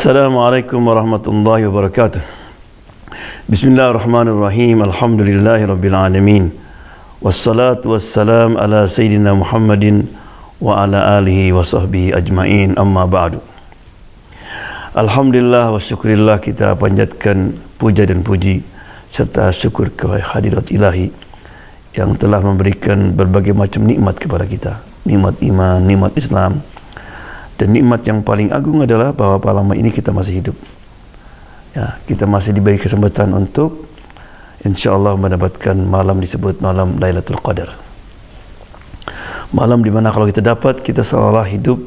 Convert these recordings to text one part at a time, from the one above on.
Assalamualaikum warahmatullahi wabarakatuh. Bismillahirrahmanirrahim. Alhamdulillahirabbil alamin. Wassalatu wassalam ala sayyidina Muhammadin wa ala alihi wa sahbihi ajmain. Amma ba'du. Alhamdulillah wa syukurillah, kita panjatkan puja dan puji serta syukur kepada hadirat ilahi yang telah memberikan berbagai macam nikmat kepada kita. Nikmat iman, nikmat Islam. Dan nikmat yang paling agung adalah bahwa lama ini kita masih hidup. Ya, kita masih diberi kesempatan untuk insyaallah mendapatkan malam disebut malam Lailatul Qadar. Malam di mana kalau kita dapat, kita seolah hidup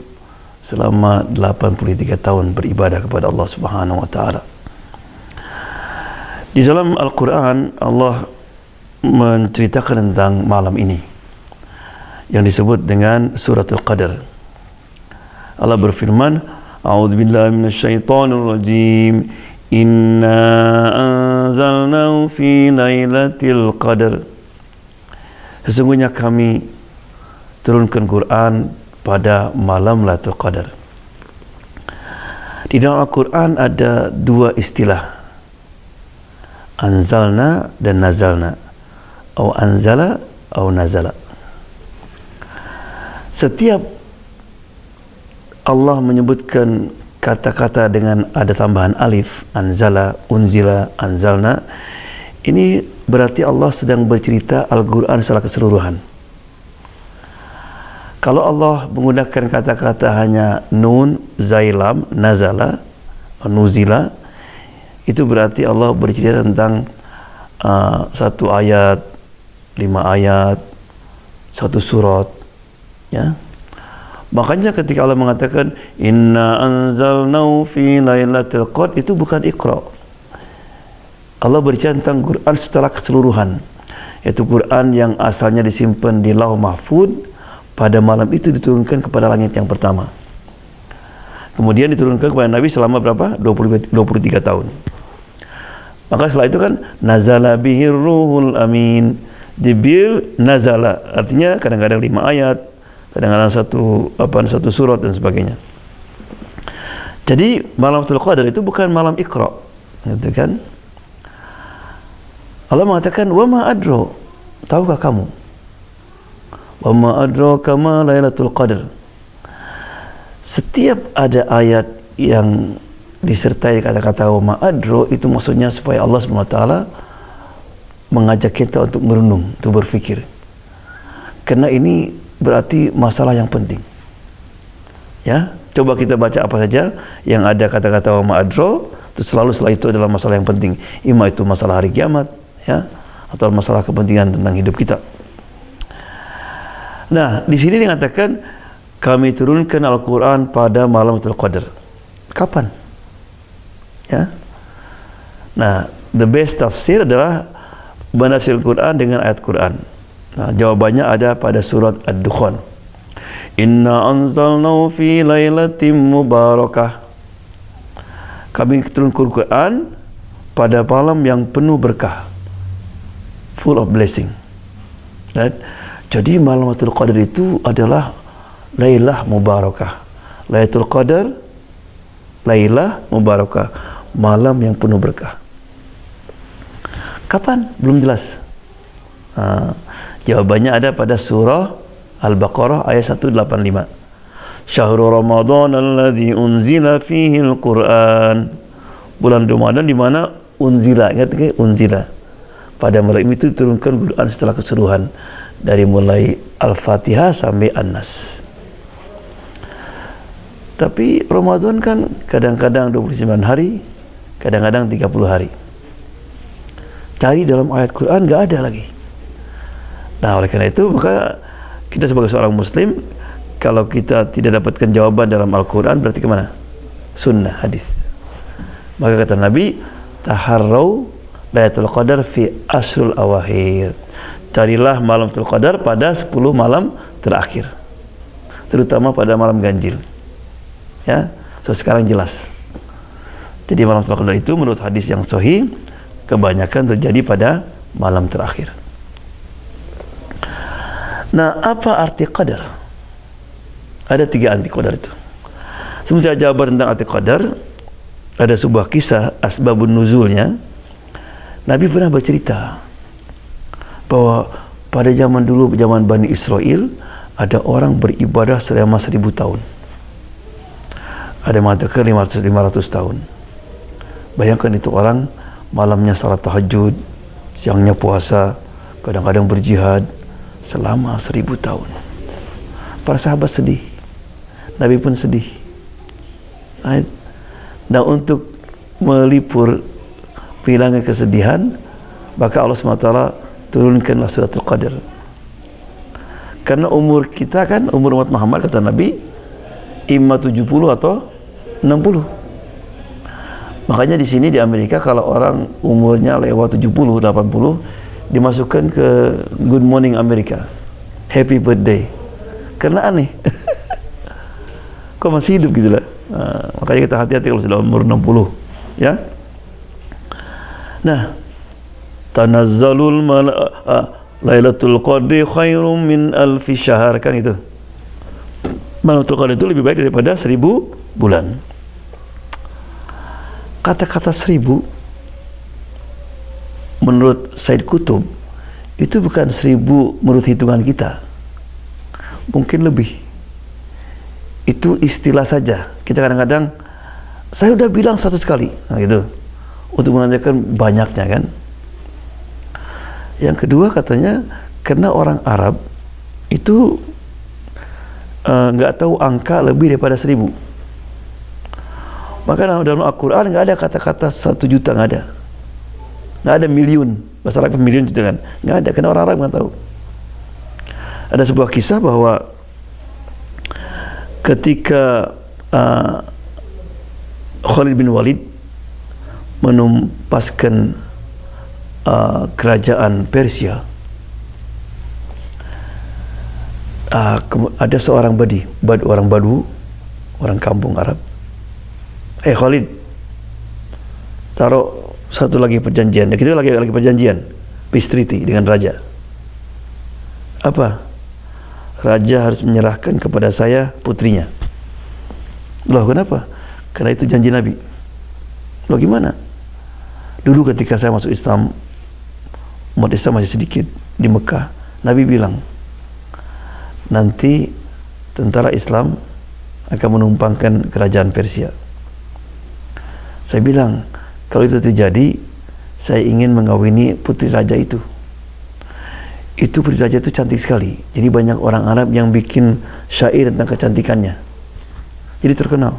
selama 83 tahun beribadah kepada Allah Subhanahu wa taala. Di dalam Al-Qur'an Allah menceritakan tentang malam ini yang disebut dengan Suratul Qadar. Allah berfirman, A'udzubillahi minasyaitonir rajim. Inna anzalnahu fi lailatul qadar. Sesungguhnya kami turunkan Quran pada malam Lailatul Qadar. Di dalam Al-Quran ada dua istilah, anzalna dan nazalna, atau anzala atau nazala. Setiap Allah menyebutkan kata-kata dengan ada tambahan alif, anzala, unzila, anzalna, ini berarti Allah sedang bercerita Al-Quran secara keseluruhan. Kalau Allah menggunakan kata-kata hanya nun, zailam, nazala, nuzila, itu berarti Allah bercerita tentang satu ayat, 5 ayat, satu surat, ya. Makanya ketika Allah mengatakan inna anzalnahu fi lailatul qadar, itu bukan Iqra. Allah berbicara tentang Quran secara keseluruhan, yaitu Quran yang asalnya disimpan di Lauh Mahfuz, pada malam itu diturunkan kepada langit yang pertama. Kemudian diturunkan kepada Nabi selama berapa? 23 tahun. Maka setelah itu kan nazala bihir ruhul amin. Jibril nazala, artinya kadang-kadang 5 ayat, kadang-kadang satu surat dan sebagainya. Jadi malam Lailatul Qadar itu bukan malam Iqra, gitu kan? Allah mengatakan wa ma adro, tahukah kamu? Wa ma adraka ma Lailatul Qadar. Setiap ada ayat yang disertai kata-kata wa ma adro, itu maksudnya supaya Allah SWT mengajak kita untuk merenung, untuk berfikir. Karena ini berarti masalah yang penting. Ya, coba kita baca apa saja yang ada kata-kata wa ma'adro, itu selalu setelah itu adalah masalah yang penting. Ima itu masalah hari kiamat, ya, atau masalah kepentingan tentang hidup kita. Nah, di sini dikatakan kami turunkan Al-Quran pada malam Lailatul Qadar. Kapan? Ya. Nah, the best tafsir adalah menafsir Quran dengan ayat Quran. Nah, jawabannya ada pada surat Ad-Dukhan. Inna anzalnahu fi lailatin mubarakah. Kami turunkan Quran pada malam yang penuh berkah, full of blessing. Right? Jadi malam Lailatul Qadar itu adalah Lailah Mubarakah. Lailatul Qadar, Lailah Mubarakah, malam yang penuh berkah. Kapan? Belum jelas. Jawabannya ada pada surah Al-Baqarah ayat 185. Syahrul Ramadan alladzi unzila fihi al-Quran. Bulan Ramadan di mana unzila, ingat ke unzila. Pada malam itu turunkan Quran setelah keseluruhan dari mulai Al-Fatihah sampai An-Nas. Tapi Ramadan kan kadang-kadang 29 hari, kadang-kadang 30 hari. Cari dalam ayat Quran enggak ada lagi. Nah, oleh karena itu maka kita sebagai seorang muslim, kalau kita tidak dapatkan jawaban dalam Al-Quran, berarti kemana? Sunnah, hadis. Maka kata Nabi, taharrau Lailatul Qadar fi asrul awakhir. Carilah malam Lailatul Qadar pada 10 malam terakhir, terutama pada malam ganjil. Ya, so sekarang jelas. Jadi malam Lailatul Qadar itu menurut hadis yang sahih kebanyakan terjadi pada malam terakhir. Nah, apa arti qadar? Ada 3 arti qadar itu. Sebelum saya jawab tentang arti qadar, ada sebuah kisah asbabun nuzulnya. Nabi pernah bercerita bahwa pada zaman dulu, zaman Bani Israel, ada orang beribadah selama 1000 tahun. Ada yang mengatakan 500 tahun. Bayangkan itu orang malamnya salat tahajud, siangnya puasa, kadang-kadang berjihad selama 1000 tahun. Para sahabat sedih, Nabi pun sedih. Dan untuk melipur hilangnya kesedihan, maka Allah SWT turunkanlah suratul Qadar. Karena umur kita kan, umur umat Muhammad kata Nabi, imma 70 atau 60. Makanya di sini di Amerika kalau orang umurnya lewat 70, 80 dimasukkan ke Good Morning America, Happy Birthday. Karena aneh. Kok masih hidup gitu lah. Makanya kita hati-hati kalau sudah umur 60, ya. Nah, tanazzalul Lailatul Qadri khairum min alfi syahr, kan itu. Lailatul Qadri itu lebih baik daripada 1000 bulan. Kata-kata 1000 menurut Said Qutb itu bukan 1000 menurut hitungan kita, mungkin lebih. Itu istilah saja. Kita kadang-kadang, saya udah bilang 100 kali, nah gitu, untuk menanyakan banyaknya kan. Yang kedua katanya, karena orang Arab itu nggak tahu angka lebih daripada 1000. Maka dalam Al-Quran nggak ada kata-kata 1 juta, nggak ada. Nggak ada miliun, bahasa Arab miliun gitu kan, nggak ada, karena orang Arab nggak tahu. Ada sebuah kisah bahwa ketika Khalid bin Walid menumpaskan kerajaan Persia, ada seorang orang Badu, orang kampung Arab. Khalid, taruh satu lagi perjanjian. Kita lagi perjanjian, peace treaty dengan raja. Apa? Raja harus menyerahkan kepada saya putrinya. Loh, kenapa? Karena itu janji Nabi. Loh, gimana? Dulu ketika saya masuk Islam, umat Islam masih sedikit di Mekah, Nabi bilang, nanti tentara Islam akan menumpangkan kerajaan Persia. Saya bilang, kalau itu terjadi, saya ingin mengawini putri raja itu. Itu putri raja itu cantik sekali. Jadi banyak orang Arab yang bikin syair tentang kecantikannya. Jadi terkenal.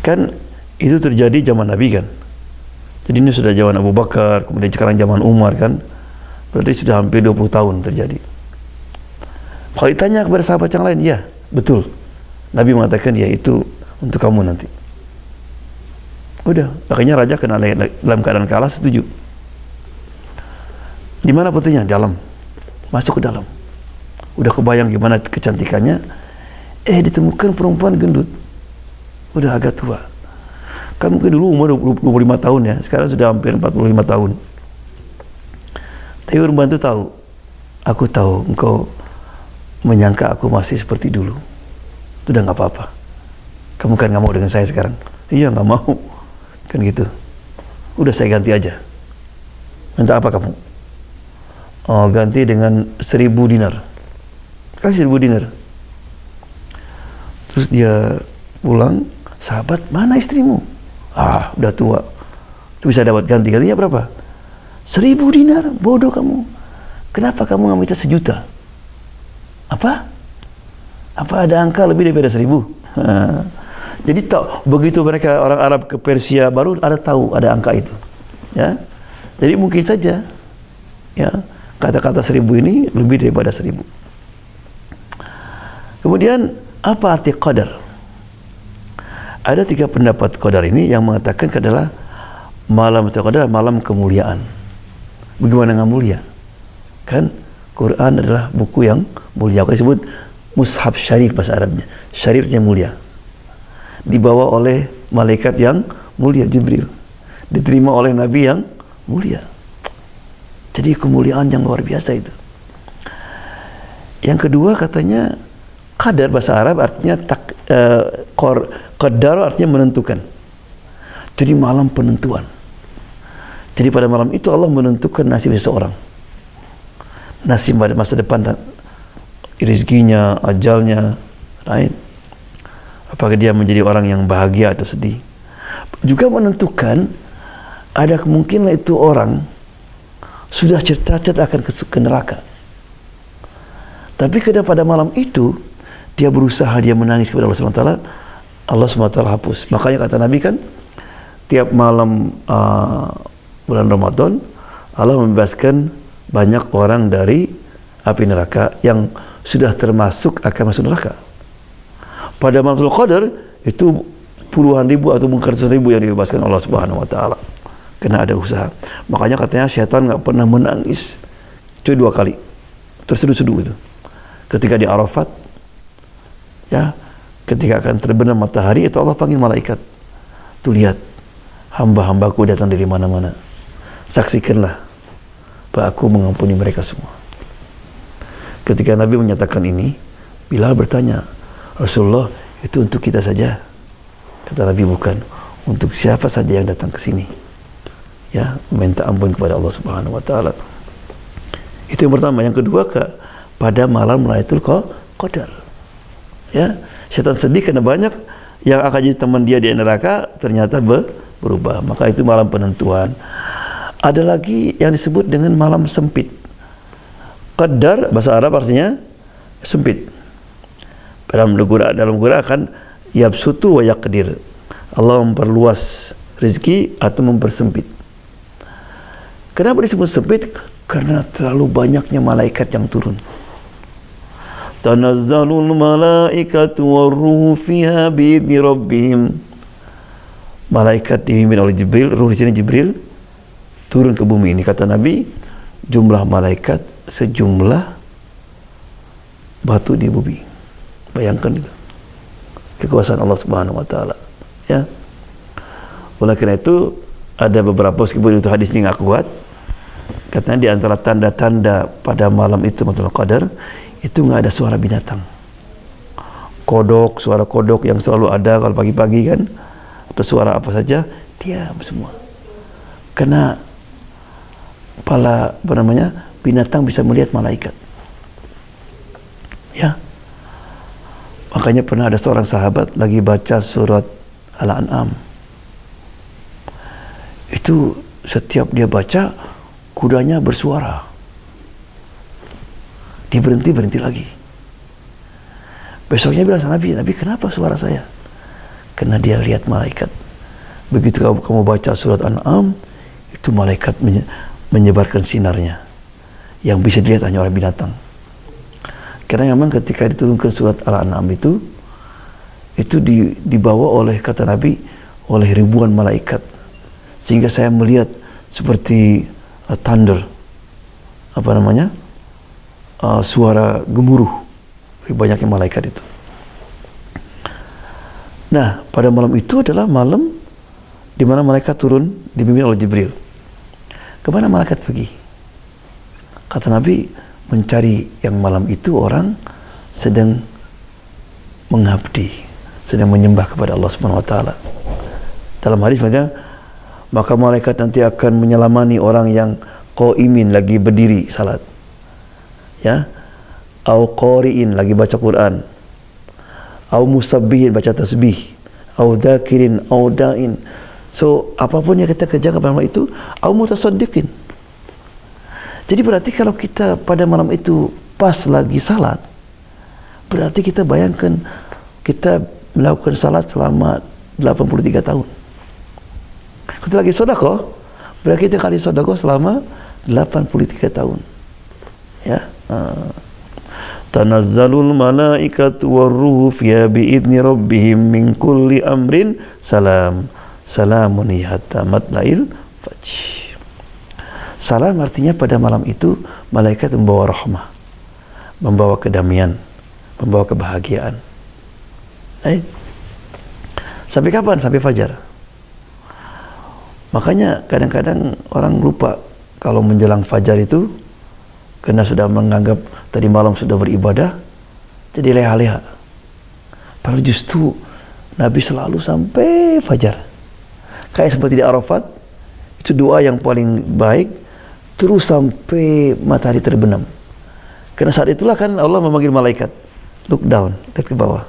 Kan itu terjadi zaman Nabi kan. Jadi ini sudah zaman Abu Bakar, kemudian sekarang zaman Umar kan. Berarti sudah hampir 20 tahun terjadi. Kalau ditanya kepada sahabat yang lain, ya betul. Nabi mengatakan, ya itu untuk kamu nanti. Udah, makanya raja kena dalam keadaan kalah setuju. Di mana putrinya? Dalam. Masuk ke dalam. Udah kebayang gimana kecantikannya. Ditemukan perempuan gendut. Udah agak tua. Kan mungkin dulu umur 25 tahun ya. Sekarang sudah hampir 45 tahun. Tapi perempuan itu tahu. Aku tahu engkau menyangka aku masih seperti dulu. Itu udah gak apa-apa. Kamu kan gak mau dengan saya sekarang? Iya, gak mau. Kan gitu. Udah saya ganti aja. Minta apa kamu? Oh, ganti dengan 1000 dinar. Kasih 1000 dinar. Terus dia pulang, sahabat, mana istrimu? Udah tua. Bisa dapat ganti. Gantinya berapa? 1000 dinar. Bodoh kamu. Kenapa kamu nggak minta 1 juta? Apa ada angka lebih daripada 1000? Jadi begitu mereka orang Arab ke Persia, baru tahu ada angka itu. Ya. Jadi mungkin saja, ya, kata-kata 1000 ini lebih daripada 1000. Kemudian apa arti qadar? Ada 3 pendapat qadar ini yang mengatakan adalah malam itu qadar, malam kemuliaan. Bagaimana nggak mulia? Kan Quran adalah buku yang mulia. Kita disebut mushaf syarif bahasa Arabnya. Syarifnya mulia. Dibawa oleh malaikat yang mulia, Jibril. Diterima oleh Nabi yang mulia. Jadi kemuliaan yang luar biasa itu. Yang kedua katanya Qadar bahasa Arab artinya qadar artinya menentukan. Jadi malam penentuan. Jadi pada malam itu Allah menentukan nasib seseorang. Nasib pada masa depan dan rezekinya, ajalnya, right? Apakah dia menjadi orang yang bahagia atau sedih. Juga menentukan ada kemungkinan itu orang sudah tercatat akan ke neraka. Tapi pada malam itu dia berusaha, dia menangis kepada Allah SWT. Allah SWT hapus. Makanya kata Nabi kan, tiap malam bulan Ramadan Allah membebaskan banyak orang dari api neraka yang sudah termasuk akan masuk neraka. Pada malam Qadar itu puluhan ribu atau mungkin ratusan ribu yang dibebaskan Allah Subhanahu wa taala. Kena ada usaha. Makanya katanya syaitan enggak pernah menangis kecuali 2 kali. Terseduh-seduh itu. Ketika di Arafat, ya, ketika akan terbenam matahari, itu Allah panggil malaikat. Tuh lihat, hamba-hambaku datang dari mana-mana. Saksikanlah bahwa aku mengampuni mereka semua. Ketika Nabi menyatakan ini, Bilal bertanya, Rasulullah, itu untuk kita saja? Kata Nabi, bukan. Untuk siapa saja yang datang ke sini, ya, minta ampun kepada Allah Subhanahu wa taala. Itu yang pertama. Yang kedua, pada malam Lailatul Qadar. Ya, syaitan sedih karena banyak yang akan jadi teman dia di neraka ternyata berubah. Maka itu malam penentuan. Ada lagi yang disebut dengan malam sempit. Qadar bahasa Arab artinya sempit. Dalam Quran akan yabsutu wa yaqdir. Allah memperluas rezeki atau mempersempit. Kenapa disebut sempit? Karena terlalu banyaknya malaikat yang turun. Tanazzalul malaikatu warruhu fiha biidzni rabbihim. Malaikat dipimpin oleh Jibril, ruh di sini Jibril turun ke bumi ini. Kata Nabi, jumlah malaikat sejumlah batu di bumi. Bayangkan itu. Kekuasaan Allah Subhanahu wa taala, ya. Oleh karena itu ada beberapa, meskipun itu hadisnya enggak kuat, katanya di antara tanda-tanda pada malam itu Lailatul Qadar itu nggak ada suara binatang. Suara kodok yang selalu ada kalau pagi-pagi kan, atau suara apa saja, diam semua. Karena binatang bisa melihat malaikat. Ya. Makanya pernah ada seorang sahabat lagi baca surat Al-An'am. Itu setiap dia baca, kudanya bersuara. Dia berhenti lagi. Besoknya bilang sama Nabi, kenapa suara saya? Karena dia lihat malaikat. Begitu kamu baca surat An'am, itu malaikat menyebarkan sinarnya yang bisa dilihat hanya oleh binatang. Karena memang ketika diturunkan surat Al-An'am itu dibawa oleh, kata Nabi, oleh ribuan malaikat, sehingga saya melihat seperti thunder, suara gemuruh dari banyaknya malaikat itu. Nah, pada malam itu adalah malam di mana malaikat turun dipimpin oleh Jibril. Kemana malaikat pergi? Kata Nabi, mencari yang malam itu orang sedang mengabdi, sedang menyembah kepada Allah Subhanahu wa taala. Dalam hadis maka malaikat nanti akan menyelamani orang yang qaimin, lagi berdiri salat, ya, au qari'in, lagi baca Quran, au musabbihin, baca tasbih, au dzakirin, au da'in. So apapun yang kita kerjakan pada malam itu, au mutasaddiqin. Jadi berarti kalau kita pada malam itu pas lagi salat, berarti kita bayangkan kita melakukan salat selama 83 tahun. Kita lagi sedekah, berarti kita kali sedekah selama 83 tahun. Ya. Tanazzalul malaikatu warruhu fiha biidzni rabbihim min kulli amrin salam. Salamun hatta matla'il fajr. Salam artinya pada malam itu malaikat membawa rahmah, membawa kedamaian, membawa kebahagiaan. Sampai kapan? Sampai fajar. Makanya kadang-kadang orang lupa kalau menjelang fajar itu, karena sudah menganggap tadi malam sudah beribadah, jadi leha-leha. Padahal justru Nabi selalu sampai fajar. Kayak seperti di Arafat, itu doa yang paling baik, terus sampai matahari terbenam. Karena saat itulah kan Allah memanggil malaikat, look down, lihat ke bawah.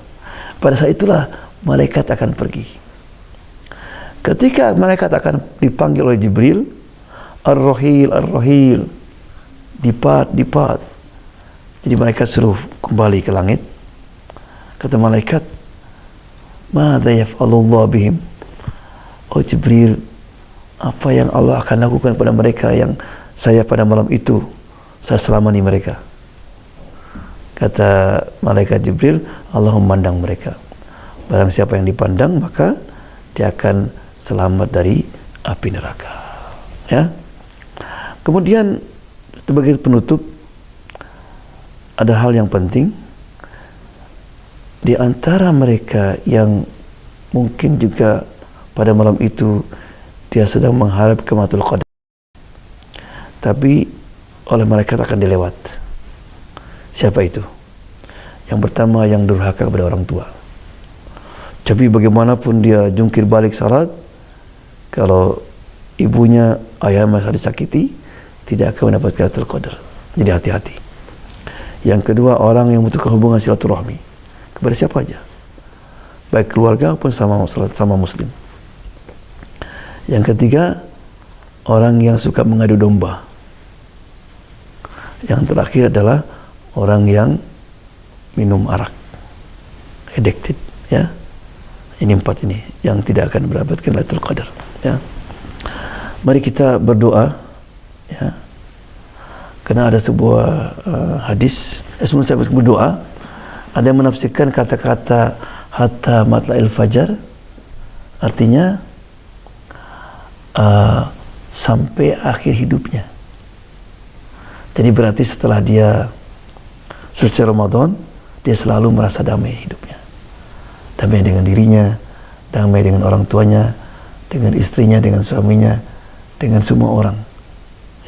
Pada saat itulah malaikat akan pergi. Ketika malaikat akan dipanggil oleh Jibril, Ar-Rahil, Ar-Rahil, depart. Jadi malaikat suruh kembali ke langit. Kata malaikat, Mada yaf'alullah bihim? Oh Jibril, apa yang Allah akan lakukan pada mereka yang saya pada malam itu saya selamani mereka? Kata malaikat Jibril, Allah memandang mereka. Barang siapa yang dipandang, maka dia akan selamat dari api neraka. Ya. Kemudian sebagai penutup, ada hal yang penting. Di antara mereka yang mungkin juga pada malam itu dia sedang mengharap kematul qadar, tapi oleh malaikat akan dilewat. Siapa itu? Yang pertama, yang durhaka kepada orang tua. Tapi bagaimanapun dia jungkir balik salat, kalau ibunya, ayahnya masih disakiti, tidak akan mendapatkan kematul qadar. Jadi hati-hati. Yang kedua, orang yang membutuhkan hubungan silaturahmi kepada siapa aja, baik keluarga pun sama muslim. Yang ketiga, orang yang suka mengadu domba. Yang terakhir adalah orang yang minum arak, addicted, ya. Ini 4 ini yang tidak akan mendapatkan Lailatul Qadar, ya. Mari kita berdoa, ya. Karena ada sebuah hadis, sebelum saya berdoa, ada yang menafsirkan kata-kata hatta matla'il fajar, artinya sampai akhir hidupnya. Jadi berarti setelah dia selesai Ramadan, dia selalu merasa damai hidupnya. Damai dengan dirinya, damai dengan orang tuanya, dengan istrinya, dengan suaminya, dengan semua orang.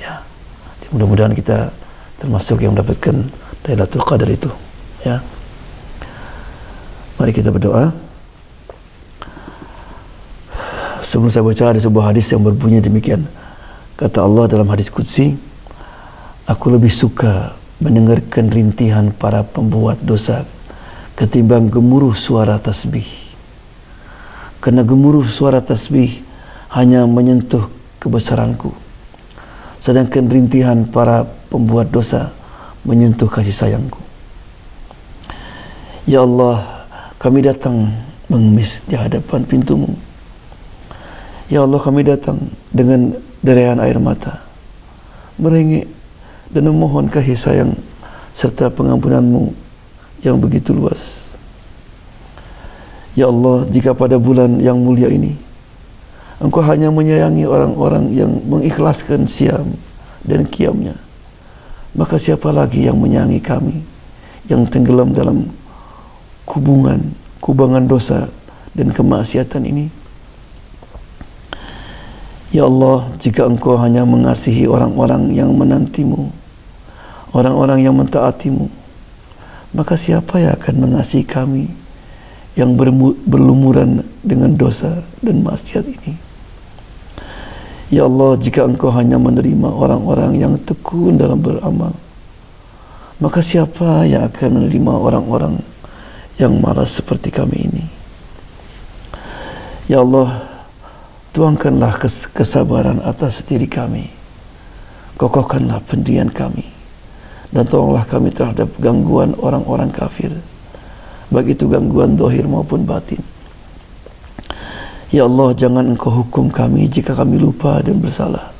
Ya. Jadi mudah-mudahan kita termasuk yang mendapatkan Lailatul Qadar itu, ya. Mari kita berdoa. Sebelum saya baca, ada sebuah hadis yang berbunyi demikian. Kata Allah dalam hadis qudsi, aku lebih suka mendengarkan rintihan para pembuat dosa ketimbang gemuruh suara tasbih. Karena gemuruh suara tasbih hanya menyentuh kebesaranku, sedangkan rintihan para pembuat dosa menyentuh kasih sayangku. Ya Allah, kami datang mengemis di hadapan pintumu. Ya Allah, kami datang dengan derayan air mata, merengek dan memohon kasih sayang serta pengampunanmu yang begitu luas. Ya Allah, jika pada bulan yang mulia ini Engkau hanya menyayangi orang-orang yang mengikhlaskan siam dan qiyamnya, maka siapa lagi yang menyayangi kami yang tenggelam dalam kubangan dosa dan kemaksiatan ini? Ya Allah, jika Engkau hanya mengasihi orang-orang yang menantimu, orang-orang yang mentaatimu, maka siapa yang akan mengasihi kami yang berlumuran dengan dosa dan maksiat ini? Ya Allah, jika Engkau hanya menerima orang-orang yang tekun dalam beramal, maka siapa yang akan menerima orang-orang yang malas seperti kami ini? Ya Allah, tuangkanlah kesabaran atas diri kami, kokohkanlah pendirian kami, dan tolonglah kami terhadap gangguan orang-orang kafir, baik itu gangguan zahir maupun batin. Ya Allah, jangan Engkau hukum kami jika kami lupa dan bersalah.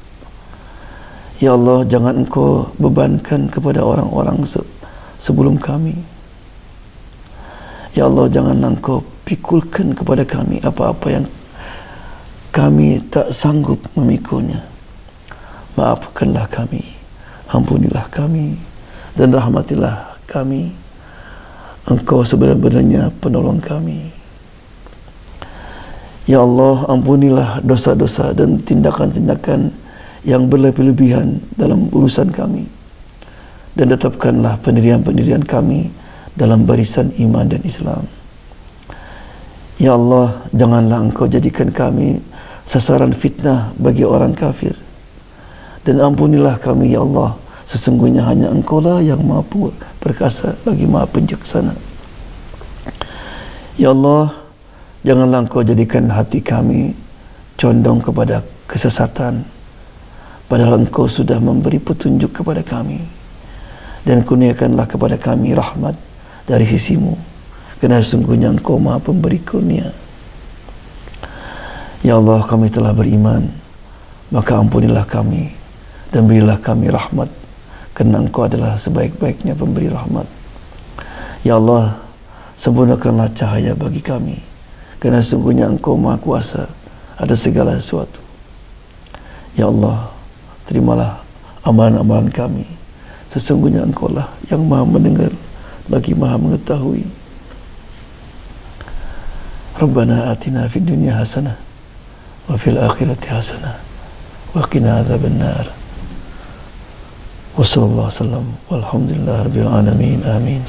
Ya Allah, jangan Engkau bebankan kepada orang-orang sebelum kami. Ya Allah, jangan Engkau pikulkan kepada kami apa-apa yang kami tak sanggup memikulnya. Maafkanlah kami, ampunilah kami, dan rahmatilah kami. Engkau sebenar-benarnya penolong kami. Ya Allah, ampunilah dosa-dosa dan tindakan-tindakan yang berlebih-lebihan dalam urusan kami, dan tetapkanlah pendirian-pendirian kami dalam barisan iman dan Islam. Ya Allah, janganlah Engkau jadikan kami sasaran fitnah bagi orang kafir. Dan ampunilah kami, Ya Allah, sesungguhnya hanya Engkau lah yang Maha Perkasa lagi Maha Penjaksana. Ya Allah, janganlah Engkau jadikan hati kami condong kepada kesesatan, padahal Engkau sudah memberi petunjuk kepada kami. Dan kurniakanlah kepada kami rahmat dari sisimu, kerana sesungguhnya Engkau Maha Pemberi kurnia. Ya Allah, kami telah beriman, maka ampunilah kami dan berilah kami rahmat, kerana Engkau adalah sebaik-baiknya pemberi rahmat. Ya Allah, sempurnakanlah cahaya bagi kami, kerana sesungguhnya Engkau Maha Kuasa atas segala sesuatu. Ya Allah, terimalah amalan-amalan kami, sesungguhnya Engkau lah yang Maha mendengar lagi Maha mengetahui. Rabbana atina fid dunya hasanah wa fil akhirati hasanah wa qina adzabannar. Wa sallallahu alaihi wasallam walhamdulillahi rabbil alamin. Amin.